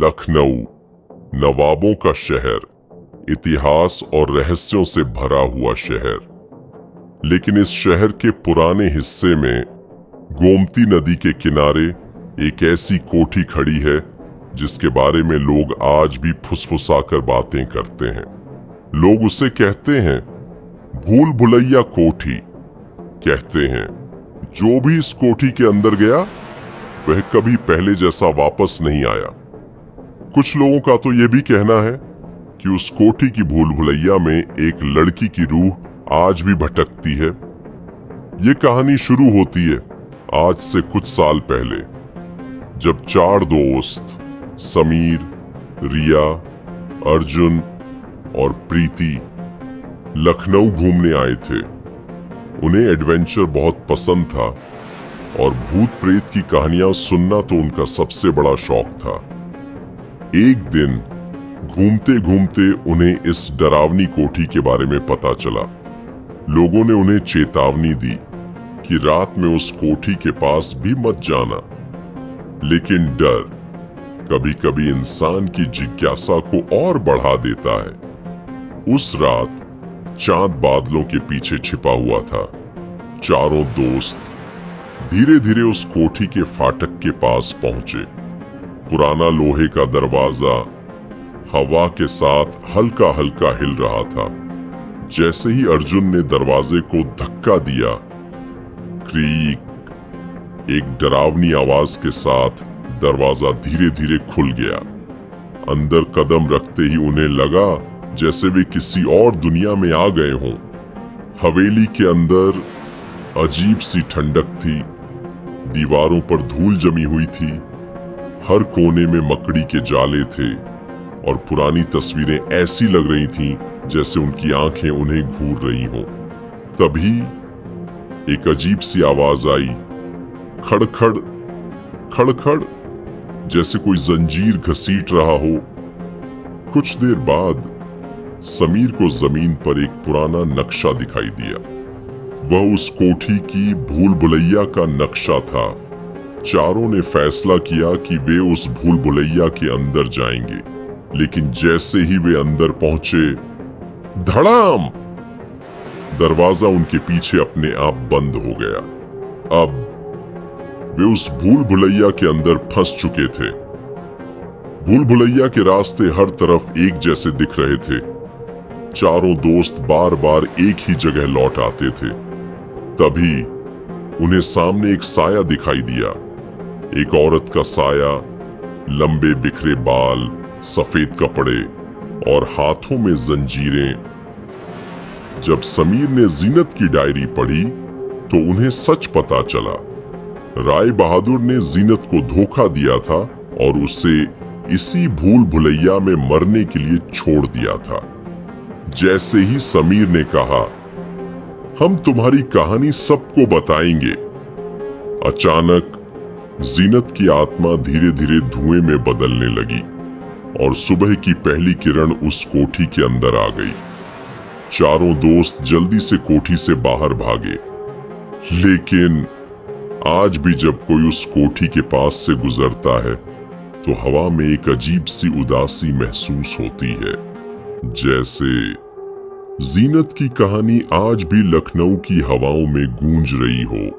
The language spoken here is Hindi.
लखनऊ, नवाबों का शहर, इतिहास और रहस्यों से भरा हुआ शहर। लेकिन इस शहर के पुराने हिस्से में गोमती नदी के किनारे एक ऐसी कोठी खड़ी है जिसके बारे में लोग आज भी फुसफुसाकर बातें करते हैं। लोग उसे कहते हैं भूल भुलैया कोठी। कहते हैं जो भी इस कोठी के अंदर गया वह कभी पहले जैसा वापस नहीं आया। कुछ लोगों का तो यह भी कहना है कि उस कोठी की भूल भुलैया में एक लड़की की रूह आज भी भटकती है। ये कहानी शुरू होती है आज से कुछ साल पहले, जब 4 दोस्त समीर, रिया, अर्जुन और प्रीति लखनऊ घूमने आए थे। उन्हें एडवेंचर बहुत पसंद था और भूत प्रेत की कहानियां सुनना तो उनका सबसे बड़ा शौक था। एक दिन घूमते घूमते उन्हें इस डरावनी कोठी के बारे में पता चला। लोगों ने उन्हें चेतावनी दी कि रात में उस कोठी के पास भी मत जाना। लेकिन डर कभी कभी इंसान की जिज्ञासा को और बढ़ा देता है। उस रात चांद बादलों के पीछे छिपा हुआ था। चारों दोस्त धीरे धीरे उस कोठी के फाटक के पास पहुंचे। पुराना लोहे का दरवाजा हवा के साथ हल्का हल्का हिल रहा था। जैसे ही अर्जुन ने दरवाजे को धक्का दिया, क्रीक, एक डरावनी आवाज के साथ दरवाजा धीरे धीरे खुल गया। अंदर कदम रखते ही उन्हें लगा जैसे वे किसी और दुनिया में आ गए हों। हवेली के अंदर अजीब सी ठंडक थी। दीवारों पर धूल जमी हुई थी। हर कोने में मकड़ी के जाले थे और पुरानी तस्वीरें ऐसी लग रही थीं जैसे उनकी आंखें उन्हें घूर रही हों। तभी एक अजीब सी आवाज आई, खड़खड़ खड़खड़, जैसे कोई जंजीर घसीट रहा हो। कुछ देर बाद समीर को जमीन पर एक पुराना नक्शा दिखाई दिया। वह उस कोठी की भूल भुलैया का नक्शा था। चारों ने फैसला किया कि वे उस भूल भुलैया के अंदर जाएंगे। लेकिन जैसे ही वे अंदर पहुंचे, धड़ाम, दरवाजा उनके पीछे अपने आप बंद हो गया। अब वे उस भूल भुलैया के अंदर फंस चुके थे। भूल भुलैया के रास्ते हर तरफ एक जैसे दिख रहे थे। चारों दोस्त बार बार एक ही जगह लौट आते थे। तभी उन्हें सामने एक साया दिखाई दिया। एक औरत का साया, लंबे बिखरे बाल, सफेद कपड़े और हाथों में जंजीरें। जब समीर ने जीनत की डायरी पढ़ी तो उन्हें सच पता चला। राय बहादुर ने जीनत को धोखा दिया था और उसे इसी भूल भुलैया में मरने के लिए छोड़ दिया था। जैसे ही समीर ने कहा, हम तुम्हारी कहानी सबको बताएंगे, अचानक जीनत की आत्मा धीरे धीरे धुएं में बदलने लगी और सुबह की पहली किरण उस कोठी के अंदर आ गई। चारों दोस्त जल्दी से कोठी से बाहर भागे। लेकिन आज भी जब कोई उस कोठी के पास से गुजरता है तो हवा में एक अजीब सी उदासी महसूस होती है। जैसे जीनत की कहानी आज भी लखनऊ की हवाओं में गूंज रही हो।